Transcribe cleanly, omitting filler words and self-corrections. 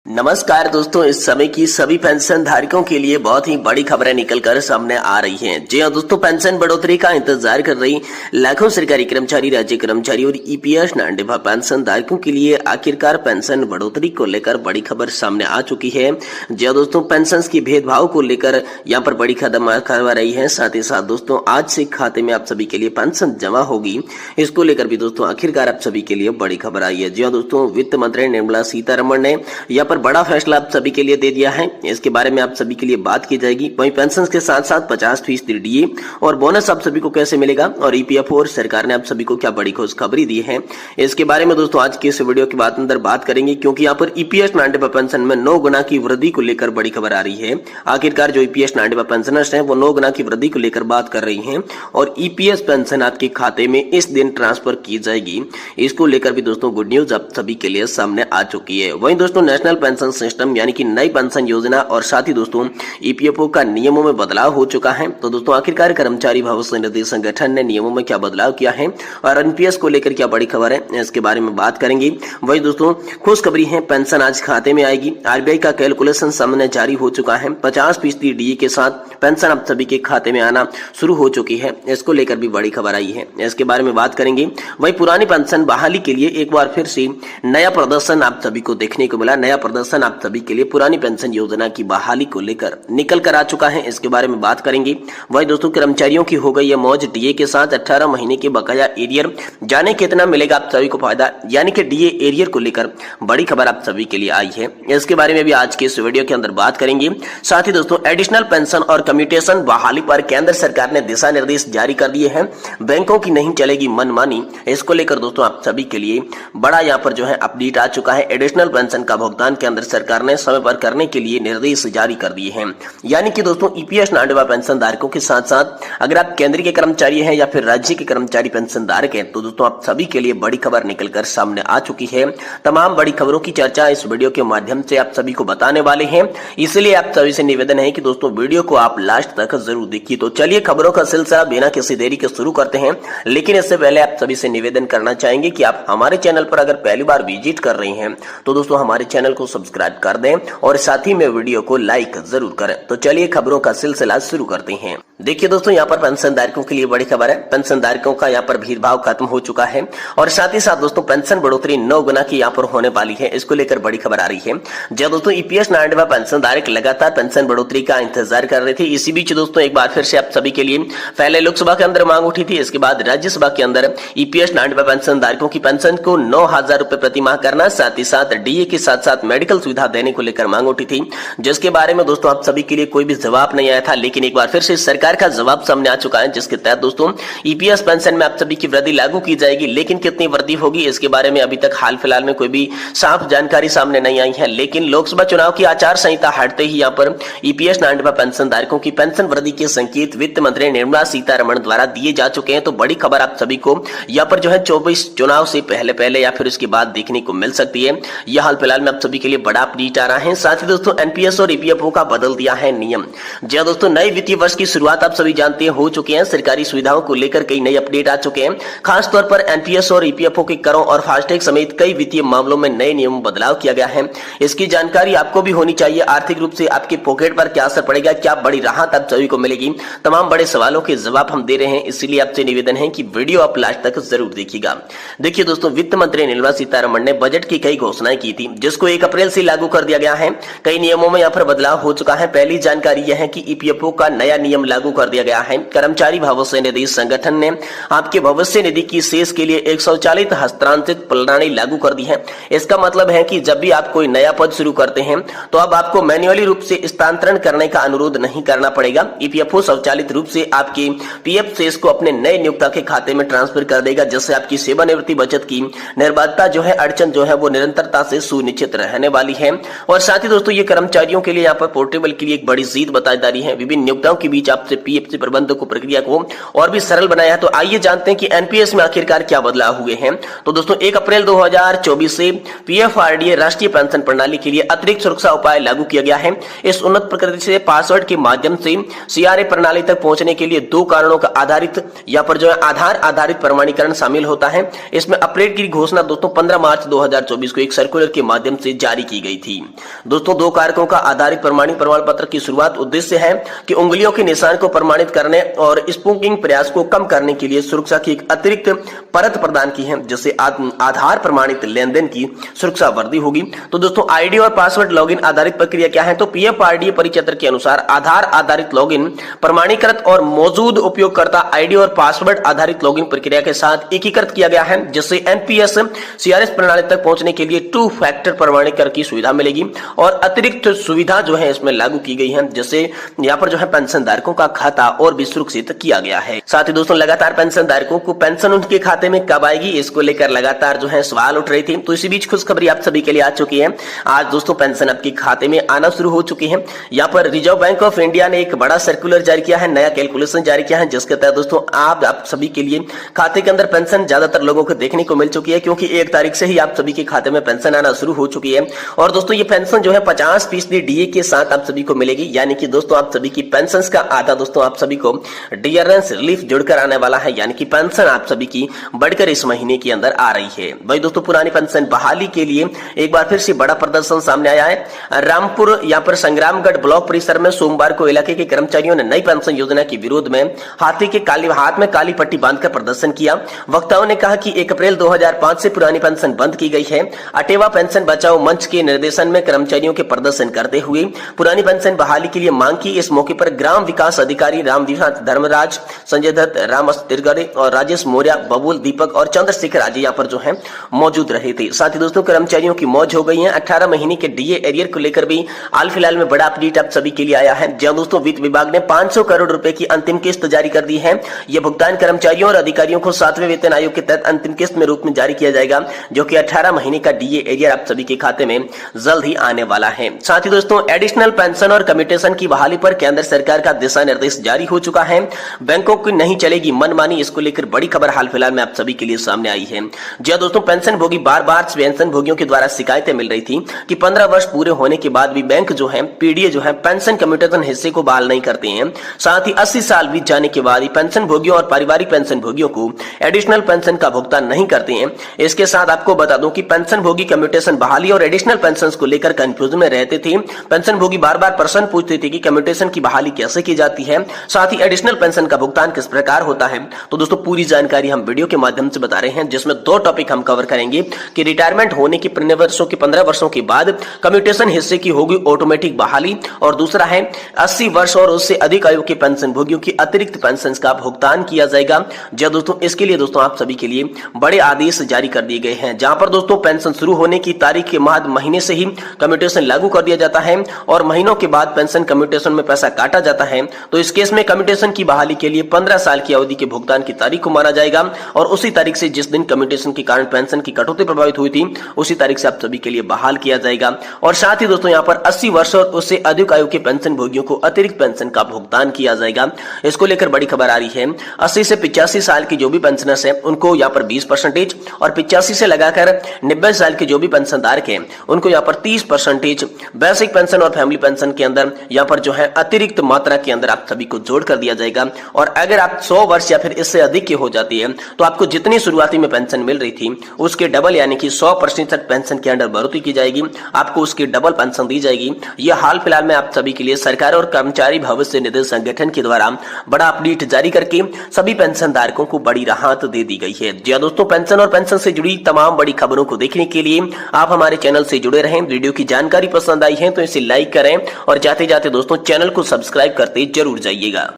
नमस्कार दोस्तों, इस समय की सभी पेंशन धारकों के लिए बहुत ही बड़ी खबरें निकलकर सामने आ रही हैं। जी हां दोस्तों, पेंशन बढ़ोतरी का इंतजार कर रही लाखों सरकारी कर्मचारी, राज्य कर्मचारी और ईपीएस नांडेवा पेंशन धारकों के लिए आखिरकार पेंशन बढ़ोतरी को लेकर बड़ी खबर सामने आ चुकी है। जी हां दोस्तों, पेंशन की भेदभाव को लेकर यहाँ पर बड़ी कदम करवा रही है। साथ ही साथ दोस्तों, आज से खाते में आप सभी के लिए पेंशन जमा होगी, इसको लेकर भी दोस्तों आखिरकार आप सभी के लिए बड़ी खबर आई है। जी हां दोस्तों, वित्त मंत्री निर्मला सीतारमण ने यहाँ पर बड़ा फैसला आप सभी के लिए दे दिया है। इसके बारे में आप सभी के लिए बात की जाएगी। वहीं पेंशन के साथ साथ 50% डीए और बोनस आप सभी को कैसे मिलेगा और ईपीएफओ और सरकार ने आप सभी को क्या बड़ी खुशखबरी दी है, इसके बारे में दोस्तों आज के इस वीडियो के बाद अंदर बात करेंगे। क्योंकि यहाँ पर ईपीएस नांडेवा पेंशन में 9 गुना की वृद्धि को लेकर बड़ी खबर आ रही है। आखिरकार जो ईपीएस नांडेवा पेंशनर्स हैं वो 9 गुना की वृद्धि को लेकर बात कर रही हैं और ईपीएस पेंशन आपके खाते में इस दिन ट्रांसफर की जाएगी। इसको लेकर भी दोस्तों गुड न्यूज आप सभी के लिए सामने आ चुकी है। वहीं दोस्तों, नेशनल पेंशन सिस्टम यानी कि नई पेंशन योजना और साथ ही दोस्तों ईपीएफओ का नियमों में बदलाव हो चुका है। तो दोस्तों आखिरकार कर्मचारी भविष्य निधि संगठन ने नियमों में क्या बदलाव किया है और एनपीएस को लेकर क्या बड़ी खबर है, इसके बारे में बात करेंगे। वही दोस्तों खुशखबरी है, पेंशन आज खाते में आएगी। आरबीआई का कैलकुलेशन सामने जारी हो चुका है। 50% डीए के साथ पेंशन आप सभी के खाते में आना शुरू हो चुकी है। इसको लेकर भी बड़ी खबर आई है, इसके बारे में बात करेंगे। वही पुरानी पेंशन बहाली के लिए एक बार फिर से नया प्रदर्शन आप सभी को देखने को मिला। नया प्रदर्शन आप सभी के लिए पुरानी पेंशन योजना की बहाली को लेकर निकल कर आ चुका है। इसके बारे में बात करेंगे। वही दोस्तों, कर्मचारियों की हो गई है मौज। डीए के साथ 18 महीने के बकाया एरियर, जाने कितना मिलेगा आप सभी को फायदा, यानी कि डीए एरियर को लेकर बड़ी खबर आप सभी के लिए आई है। इसके बारे में भी आज के इस वीडियो के अंदर बात करेंगे। साथ ही दोस्तों, एडिशनल पेंशन और कम्यूटेशन बहाली पर केंद्र सरकार ने दिशा निर्देश जारी कर दिए हैं। बैंकों की नहीं चलेगी मनमानी, इसको लेकर दोस्तों आप सभी के लिए बड़ा यहाँ पर जो है अपडेट आ चुका है। एडिशनल पेंशन का भुगतान केंद्र सरकार ने समय पर करने के लिए निर्देश जारी कर दिए हैं। यानी कि दोस्तों ईपीएस नांडेवा पेंशन धारकों के साथ साथ अगर आप केंद्र के कर्मचारी हैं या फिर राज्य के कर्मचारी पेंशन धारक हैं तो दोस्तों आप सभी के लिए बड़ी खबर निकलकर सामने आ चुकी है। तमाम बड़ी खबरों की चर्चा इस वीडियो के माध्यम से आप सभी को बताने वाले हैं, इसलिए आप सभी से निवेदन है कि दोस्तों वीडियो को आप लास्ट तक जरूर देखिए। तो चलिए खबरों का सिलसिला बिना किसी देरी के शुरू करते हैं। लेकिन इससे पहले आप सभी से निवेदन करना चाहेंगे कि आप हमारे चैनल पर अगर पहली बार विजिट कर रहे हैं तो दोस्तों हमारे चैनल को सब्सक्राइब कर दें और साथ ही में वीडियो को लाइक जरूर करें। तो चलिए खबरों का सिलसिला शुरू करते हैं। देखिए दोस्तों, यहाँ पर पेंशन धारकों के लिए बड़ी खबर है। पेंशन धारकों का यहाँ पर भेदभाव खत्म हो चुका है और साथ ही साथ दोस्तों पेंशन बढ़ोतरी 9 गुना की यहाँ पर होने वाली है। इसको लेकर बड़ी खबर आ रही है। जब दोस्तों ईपीएस नांडेवा पेंशन धारक लगातार पेंशन बढ़ोतरी का इंतजार कर रहे थे, इसी बीच दोस्तों एक बार फिर से आप सभी के लिए पहले लोकसभा के अंदर मांग उठी थी, इसके बाद राज्यसभा के अंदर ईपीएस नांडेवा पेंशन धारकों की पेंशन को 9,000 रुपए प्रति माह करना, साथ ही साथ डीए के साथ साथ मेडिकल सुविधा देने को लेकर मांग उठी थी, जिसके बारे में दोस्तों आप सभी के लिए कोई भी जवाब नहीं आया था। लेकिन एक बार फिर से सरकार का जवाब सामने आ चुका है, जिसके तहत दोस्तों ईपीएस पेंशन में आप सभी की वृद्धि लागू की जाएगी। लेकिन कितनी वृद्धि होगी इसके बारे में अभी तक हाल फिलहाल में कोई भी साफ जानकारी सामने नहीं आई है। लेकिन लोकसभा चुनाव की आचार संहिता हटते ही यहाँ पर ईपीएस नांडेवा पेंशन धारकों की पेंशन वृद्धि के संकेत वित्त मंत्री निर्मला सीतारमण द्वारा दिए जा चुके हैं। तो बड़ी खबर आप सभी को यहाँ पर जो है 24 चुनाव से पहले या फिर उसके बाद देखने को मिल सकती है। यह हाल फिलहाल में आप सभी के लिए बड़ा अपडेट आ रहा है। साथ ही दोस्तों एनपीएस और ईपीएफओ का बदल दिया है नियम। जी हां दोस्तों, नए वित्तीय वर्ष की शुरुआत आप सभी जानते हैं हो चुके हैं। सरकारी सुविधाओं को लेकर कई नए अपडेट आ चुके हैं। खासतौर पर एनपीएस और ईपीएफओ के करों और फास्टैग समेत कई वित्तीय मामलों में नए नियमों में बदलाव किया गया है। इसकी जानकारी आपको भी होनी चाहिए। आर्थिक रूप से आपके पॉकेट पर क्या असर पड़ेगा, क्या बड़ी राहत आप सभी को मिलेगी, तमाम बड़े सवालों के जवाब हम दे रहे हैं। इसलिए आपसे निवेदन है कि वीडियो आप लास्ट तक जरूर देखिएगा। देखिए दोस्तों, वित्त मंत्री निर्मला सीतारमण ने बजट की कई घोषणाएं की थी, जिसको 1 अप्रैल से लागू कर दिया गया है। कई नियमों में यहाँ पर बदलाव हो चुका है। पहली जानकारी यह है कि ईपीएफओ का नया नियम लागू कर दिया गया है। कर्मचारी भविष्य निधि संगठन ने आपके भविष्य निधि की शेष के लिए एक स्वचालित हस्तांतरित प्रणाली लागू कर दी है। इसका मतलब है कि जब भी आप कोई नया पद शुरू करते हैं तो अब आपको मैन्युअली रूप से स्थानांतरण करने का अनुरोध नहीं करना पड़ेगा। ईपीएफओ स्वचालित रूप से आपके पीएफ शेष को अपने नए नियोक्ता के खाते में ट्रांसफर कर देगा, जिससे आपकी सेवानिवृत्ति बचत की निर्बाधता जो है, अड़चन जो है वो निरंतरता से सुनिश्चित रहने वाली है। और साथ ही दोस्तों ये कर्मचारियों के लिए यहाँ पर पोर्टेबल के लिए एक बड़ी जीत बताई जा रही है। विभिन्न नियोक्ताओं के बीच आपसे पीएफ से प्रबंधक को प्रक्रिया को और भी सरल बनाया है। तो आइए जानते हैं कि एनपीएस में आखिरकार क्या बदलाव हुए हैं। तो दोस्तों 1 अप्रैल 2024 से पीएफआरडीए राष्ट्रीय पेंशन प्रणाली के लिए अतिरिक्त सुरक्षा उपाय लागू किया गया है। इस उन्नत प्रकृति से पासवर्ड के माध्यम माध्यम से सीआरए प्रणाली तक पहुंचने के लिए 2 कारणों का आधारित या पर जो है आधार आधारित प्रमाणीकरण शामिल होता है। इसमें अपडेट की घोषणा दोस्तों 15 मार्च 2024 को एक सर्कुलर के माध्यम से जारी की गई थी। दोस्तों 2 कारकों का आधारित प्रमाण पत्र की शुरुआत उद्देश्य है कि उंगलियों के निशान को प्रमाणित करने और स्पूकिंग प्रयास को कम करने के लिए सुरक्षा की एक अतिरिक्त परत प्रदान की है, जिससे आधार प्रमाणित लेनदेन की सुरक्षा वृद्धि होगी। तो दोस्तों आईडी और पासवर्ड लॉगिन आधारित प्रक्रिया क्या है, तो पीएफआरडीए परिचित्र के अनुसार आधार आधारित लॉगिन प्रमाणीकृत और मौजूद उपयोगकर्ता आईडी और पासवर्ड आधारित लॉगिन प्रक्रिया के साथ एकीकृत किया गया है, जिससे एनपीएस सीआरएस प्रणाली तक पहुंचने के लिए 2 फैक्टर प्रमाणीकरण की सुविधा मिलेगी और अतिरिक्त सुविधा जो है इसमें लागू की गई है, जिससे यहाँ पर जो है पेंशन धारकों का खाता और भी सुरक्षित किया गया है। साथ ही दोस्तों लगातार पेंशन धारकों को पेंशन उनके खाते में कब आएगी, इसको लेकर लगातार जो है सवाल उठ रहे थे। तो इसी बीच खुशखबरी आप सभी के लिए आ चुकी है। आज दोस्तों पेंशन आपके खाते में आना शुरू हो चुकी है। यहाँ पर रिजर्व बैंक ऑफ इंडिया ने एक बड़ा सर्कुलर जारी किया है, नया कैलकुलेशन जारी किया है, जिसके तहत दोस्तों आप सभी के लिए खाते के अंदर पेंशन ज्यादातर लोगों को देखने को मिल चुकी है, क्योंकि 1 तारीख से ही आप सभी के खाते में पेंशन आना शुरू हो चुकी है। और दोस्तों ये पेंशन जो है 50% डीए के साथ आप सभी को मिलेगी, यानी कि दोस्तों आप सभी की पेंशन का आधा दोस्तों आप सभी को डियरेंस रिलीफ जुड़कर आने वाला है, यानी कि पेंशन आप सभी की बढ़कर इस महीने के अंदर आ रही है। भाई दोस्तों पुरानी पेंशन बहाली के लिए एक बार फिर से बड़ा प्रदर्शन सामने आया है। रामपुर यहाँ पर संग्रामगढ़ ब्लॉक परिसर में सोमवार को इलाके के कर्मचारियों ने नई पेंशन योजना के विरोध में हाथ में काली पट्टी बांधकर प्रदर्शन किया। वक्ताओं ने कहा कि 1 अप्रैल 2005 से पुरानी पेंशन बंद की गई है। अटेवा पेंशन बचाओ मंच के निर्देशन में कर्मचारियों के प्रदर्शन करते हुए पुरानी पेंशन बहाली के लिए मांग की। इस मौके पर ग्राम विकास अधिकारी रामविकास धर्मराज, संजय दत्त, राम तिरगड़े और राजेश मौर्य, बबुल, दीपक और चंद्रशेखर आज यहाँ पर जो है मौजूद रहे थे। साथ ही दोस्तों कर्मचारियों की मौज हो गई है। 18 महीने के डीए एरियर को लेकर भी हाल फिलहाल में बड़ा अपडेट आप सभी के लिए आया है, जहां दोस्तों वित्त विभाग ने 500 करोड़ रुपए की अंतिम किस्त जारी कर दी है। यह भुगतान कर्मचारियों और अधिकारियों को 7वें वेतन आयोग के तहत अंतिम किस्त में रूप में जारी किया जाएगा, जो कि 18 महीने का डीए एरियर आप सभी के खाते में जल्द ही आने वाला है। साथ ही दोस्तों एडिशनल पेंशन और कम्यूटेशन की बहाली पर केंद्र सरकार का दिशा निर्देश जारी हो चुका है। बैंकों की नहीं चलेगी मनमानी, इसको लेकर बड़ी खबर हाल फिलहाल में आप सभी के लिए सामने आई है। जी दोस्तों पेंशन भोगी बार पेंशन भोगियों के द्वारा शिकायतें मिल रही थी कि 15 वर्ष पूरे होने के बाद भी बैंक जो है पीडीए जो है पेंशन कम्यूटेशन हिस्से को बहाल नहीं करते हैं। साथ ही 80 साल बीत जाने के बाद ही पेंशन भोगियों और पारिवारिक पेंशन भोगियों को एडिशनल पेंशन का भुगतान नहीं करते हैं। इसके साथ आपको बता दूं कि पेंशन भोगी कम्यूटेशन बहाली और एडिशनल पेंशन को लेकर कंफ्यूजन में रहते थे। पेंशन भोगी बार प्रश्न पूछते थे कि कम्यूटेशन की बहाली कैसे की जाती है, साथ ही एडिशनल पेंशन का भुगतान किस प्रकार होता है। तो दोस्तों पूरी जानकारी हम वीडियो के माध्यम से बता रहे हैं, जिसमें 2 टॉपिक हम कवर करेंगे कि रिटायरमेंट होने के 15 वर्षों के बाद कम्यूटेशन हिस्से की होगी ऑटोमेटिक बहाली, और दूसरा है 80 वर्ष और उससे अधिक आयु के पेंशन भोगियों की अतिरिक्त पेंशन का भुगतान किया जाएगा। जी दोस्तों इसके लिए दोस्तों आप सभी के लिए बड़े आदेश जारी कर दिए गए हैं, जहां पर दोस्तों पेंशन शुरू होने की तारीख के महीने से ही कम्यूटेशन लागू कर दिया जाता है और महीनों के बाद पेंशन कम्यूटेशन में पैसा काटा जाता है। तो इस केस में कम्यूटेशन की बहाली के लिए 15 साल की अवधि के भुगतान की तारीख को माना जाएगा और उसी तारीख से जिस दिन कम्यूटेशन के कारण पेंशन की कटौती प्रभावित हुई थी उसी तारीख से आप सभी के लिए बहाल किया जाएगा। और साथ ही दोस्तों यहाँ पर 80 वर्ष और उससे अधिक आयु के पेंशन भोगियों को अतिरिक्त पेंशन का भुगतान किया जाएगा। इसको लेकर बड़ी खबर आ रही है। 80 से 85 साल की जो भी पेंशनर्स हैं उनको यहाँ पर 20% और 85 से लगाकर 90 साल के जो भी पेंशनधारक हैं उनको यहाँ पर 30% बेसिक पेंशन और फैमिली पेंशन के अंदर यहाँ पर जो है अतिरिक्त मात्रा के अंदर आप सभी को जोड़ कर दिया जाएगा। और अगर आप 100 वर्ष या फिर इससे अधिक की हो जाती है तो आपको जितनी शुरुआती में पेंशन मिल रही थी उसके डबल यानी कि 100% पेंशन के अंदर बढ़ोतरी की जाएगी, आपको उसकी डबल पेंशन दी जाएगी। यह हाल फिलहाल में आप सभी के लिए सरकार और कर्मचारी भविष्य निधि संगठन के द्वारा बड़ा अपडेट जारी करके सभी पेंशन धारकों को बड़ी राहत दे दी गई है। जी दोस्तों पेंशन और पेंशन से जुड़ी तमाम बड़ी खबरों को देखने के लिए आप हमारे चैनल से जुड़े रहें। वीडियो की जानकारी पसंद आई है तो इसे लाइक करें और जाते जाते दोस्तों चैनल को सब्सक्राइब करते जरूर जाइएगा।